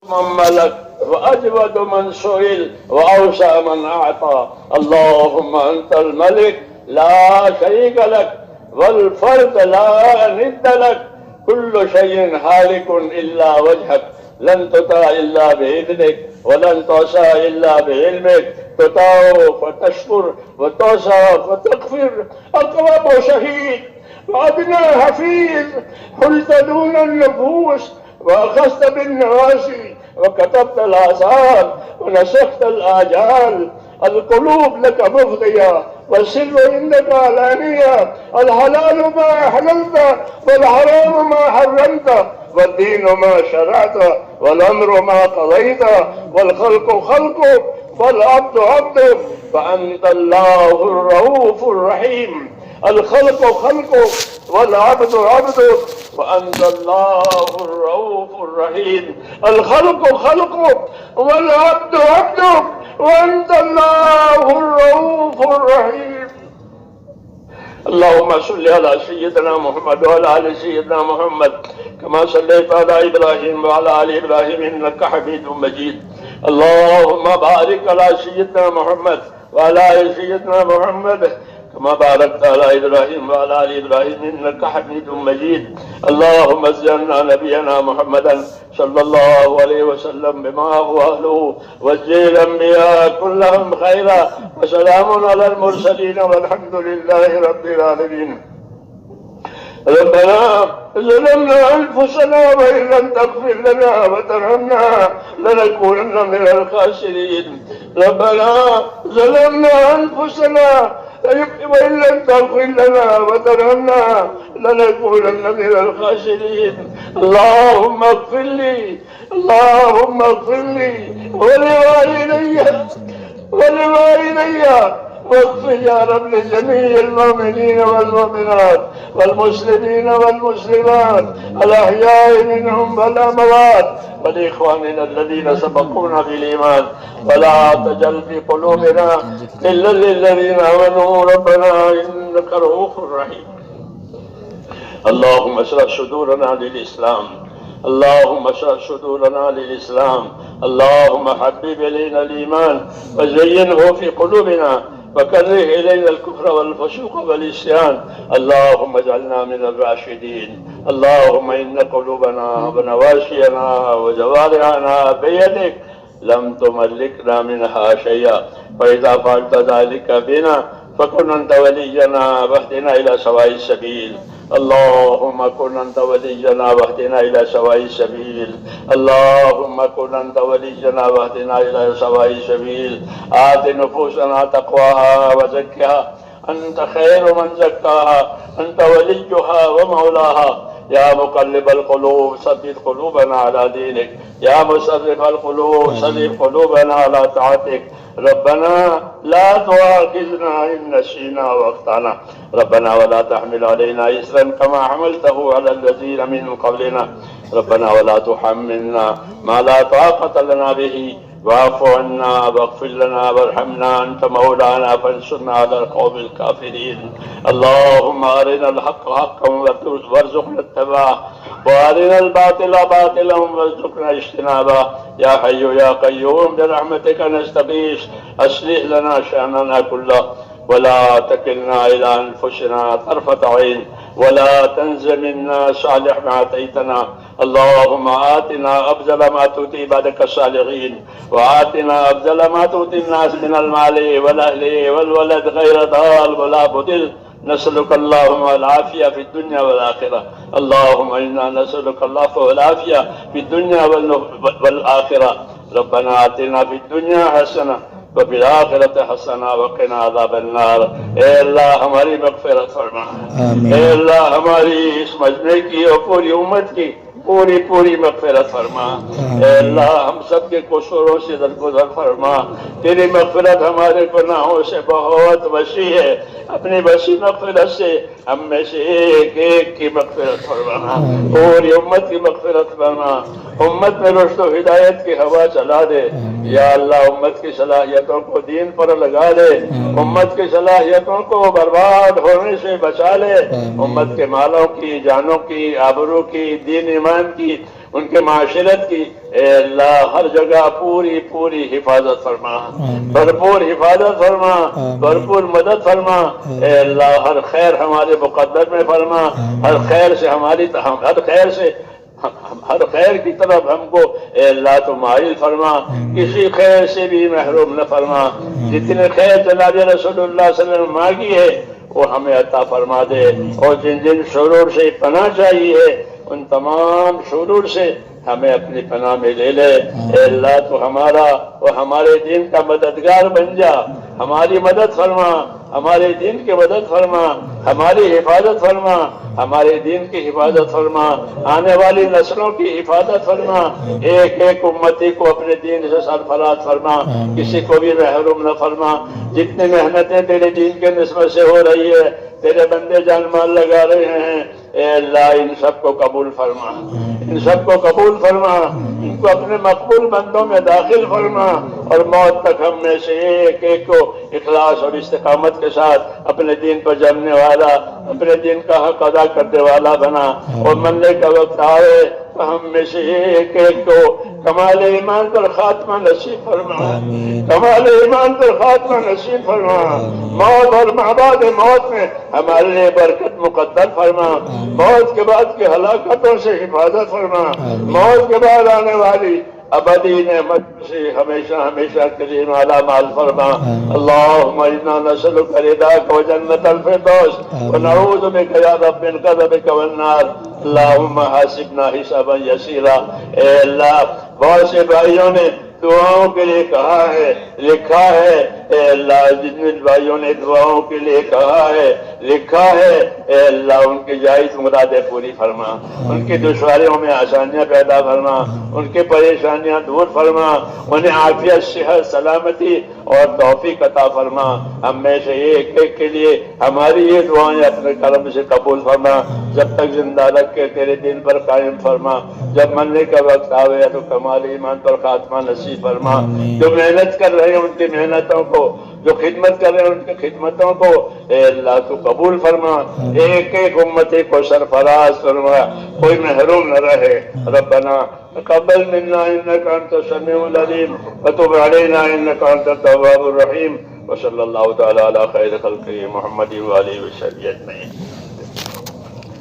من ملك وأجود من سئل وأوسع من أعطى. اللهم أنت الملك لا شريك لك والفرد لا ند لك، كل شيء هالك إلا وجهك، لن تطاع إلا بإذنك ولن تعصى إلا بعلمك، تطاع فتشكر وتعصى فتغفر. أقرب شهيد وأدنى حفيظ، حلت دون النفوس وأخذت بالنواسي وكتبت الآثار ونسخت الآجال. القلوب لك مفضية والسر عندك علانية، الحلال ما أحللت والحرام ما حرمت، والدين ما شرعت والأمر ما قضيت، والخلق خلقك والعبد عبدك، فأنت الله الرؤوف الرحيم. الخلق خلقك والعبد عبدك، وأنت الله الرؤوف الرحيم. الخلق خلقك والعبد عبدك، وأنت الله الرؤوف الرحيم. اللهم صل على سيدنا محمد وعلى آل سيدنا محمد كما صليت على إبراهيم وعلى آل إبراهيم إنك حميد مجيد. اللهم بارك على سيدنا محمد وعلى آل سيدنا محمد كما باركت على إبراهيم وعلى آل إبراهيم إنك حميد مجيد. اللهم اجعلنا نبينا محمدا صلى الله عليه وسلم بما هو أهله، واجعل الأنبياء كلهم خيرا، وسلام على المرسلين والحمد لله رب العالمين. ربنا ظلمنا أنفسنا وإن لم تغفر لنا وترحمنا لنكونن من الخاسرين. ربنا ظلمنا أنفسنا وإن لم تغفر لنا وترحمنا لنكونن من الخاسرين. اللهم اغفر لي، اللهم اغفر لي ولوالدي واغفر يا رب لجميع المؤمنين والمؤمنات والمسلمين والمسلمات الأحياء منهم والأموات، ولإخواننا الذين سبقونا بالإيمان، ولا تجعل في قلوبنا غلا للذين آمنوا ربنا إنك رؤوف رحيم. اللهم اشرح صدورنا للإسلام، اللهم اشرح صدورنا للإسلام. اللهم حبب إلينا الإيمان وزينه في قلوبنا، وكره إلينا الكفر والفسوق والعصيان. اللهم اجعلنا من الراشدين. اللهم إن قلوبنا ونواسينا وجوارحنا بيدك، لم تملكنا منها شيئا، فإذا فعلت ذلك بنا فكن أنت ولينا واهدنا إلى سواء السبيل. اللهم كن أنت ولينا واهدنا إلى سواء السبيل. اللهم كن أنت ولينا واهدنا إلى سواء السبيل. آت نفوسنا تقواها وزكها، أنت خير من زكاها، أنت وليها ومولاها. يا مقلب القلوب ثبت قلوبنا على دينك، يا مصرف القلوب صرف قلوبنا على طاعتك. ربنا لا تؤاخذنا إن نسينا واخطأنا، ربنا ولا تحمل علينا إصرا كما حملته على الذين من قبلنا، ربنا ولا تحملنا ما لا طاقة لنا به، واعف عنا واغفر لنا وارحمنا، أنت مولانا فانصرنا على القوم الكافرين. اللهم أرنا الحق حقا وارزقنا اتباعه، وأرنا الباطل باطلا وارزقنا اجتنابه. يا حي يا قيوم برحمتك نستغيث، أصلح لنا شأننا كله، ولا تكلنا إلى أنفسنا طرفة عين، ولا تنز منا صالح ما أتيتنا. اللهم آتنا أفضل ما تؤتي عبادك الصالحين، وآتنا أفضل ما تؤتي الناس من المال والأهل والولد غير ضال ولا بطل. نسألك اللهم العافية في الدنيا والآخرة. اللهم إنا نسألك العفو والعافية في الدنيا والآخرة. ربنا آتنا في الدنيا حسنة وفي الآخرة حسنة وقنا عذاب النار. اے اللہ ہماری مغفرت فرما، اے اللہ ہماری اس مجمع کی اور پوری امت کی پوری مغفرت فرما. اے اللہ ہم سب کے قصوروں سے درگزر فرما. تیری مغفرت ہمارے گناہوں سے بہت وسیع ہے، اپنی وسیع مغفرت سے ہم میں سے ایک ایک کی مغفرت فرما، پوری امت کی مغفرت فرما. امت میں رشد و ہدایت کی ہوا چلا دے یا اللہ. امت کی صلاحیتوں کو دین پر لگا دے، امت کی صلاحیتوں کو برباد ہونے سے بچا لے. امت کے مالوں کی، جانوں کی، آبرو کی، دین ایمان کی ان کے معاشرت کی اے اللہ ہر جگہ پوری پوری حفاظت فرما، بھرپور حفاظت فرما، بھرپور مدد فرما اے اللہ، ہر خیر ہمارے مقدر میں فرما، ہر خیر سے ہر خیر کی طرف ہم کو اے اللہ تو مائل فرما، کسی خیر سے بھی محروم نہ فرما، جتنے خیر جناب رسول اللہ صلی اللہ علیہ وسلم مانگی ہے وہ ہمیں عطا فرما دے، اور جن جن شرور سے پناہ چاہیے ان تمام شرور سے ہمیں اپنی پناہ میں لے لے اے اللہ، تو ہمارا اور ہمارے دین کا مددگار بن جا، ہماری مدد فرما، ہمارے دین کی مدد فرما، ہماری حفاظت فرما، ہمارے دین کی حفاظت فرما، آنے والی نسلوں کی حفاظت فرما، ایک ایک امتی کو اپنے دین سے سرفراز فرما، کسی کو بھی محروم نہ فرما، جتنی محنتیں تیرے دین کے نسبت سے ہو رہی ہے، تیرے بندے جان مال لگا رہے ہیں اے اللہ، ان سب کو قبول فرما، ان سب کو قبول فرما، ان کو اپنے مقبول بندوں میں داخل فرما، اور موت تک ہم میں سے ایک ایک کو اخلاص اور استقامت کے ساتھ اپنے دین پر جمنے والا، اپنے دین کا حق ادا کرنے والا بنا، اور مرنے کا وقت آئے تو ہم میں سے ایک ایک کو کمال ایمان پر خاتمہ نصیب فرما، کمال ایمان پر خاتمہ نصیب فرما، موت اور بعد موت میں ہمارے لیے برکت مقدر فرما، موت کے بعد کی ہلاکتوں سے حفاظت فرما، موت کے بعد آنے والی ابدی نعمت سے ہمیشہ ہمیشہ کریم اعلی مال فرما۔ اللہم انا نسألک رضاک و جنت الفردوس و نعوذ بک یا رب من غضبک والنار۔ اللہم حاسبنا حسابا یسیرا۔ اے اللہ، بہت سے بھائیوں نے دعاؤں کے لیے کہا ہے، لکھا ہے، اے اللہ جن بھائیوں نے دعاؤں کے لیے کہا ہے، لکھا ہے، اے اللہ ان کی جائز مرادیں پوری فرما، ان کی دشواریوں میں آسانیاں پیدا فرما، ان کی پریشانیاں دور فرما، انہیں عافیت، صحت، سلامتی اور توفیق عطا فرما۔ ہم میں سے ایک ایک کے لیے ہماری یہ دعائیں اپنے کرم سے قبول فرما، جب تک زندہ رکھ کے تیرے دین پر قائم فرما، جب مرنے کا وقت آوے تو کمال ایمان پر خاتمہ نصیب فرما۔ جو محنت کر رہے ہیں ان کی محنتوں کو، جو خدمت کر رہے ہیں ان کی خدمتوں کو اے اللہ تو قبول فرما، ایک ایک امتی کو سرفراز فرما، کوئی محروم نہ رہے۔ ربنا تقبل منا انك انت السميع العليم وتب علينا انك انت التواب الرحيم، وصلى الله تعالى على خير خلقه محمد وآله وصحبه اجمعين۔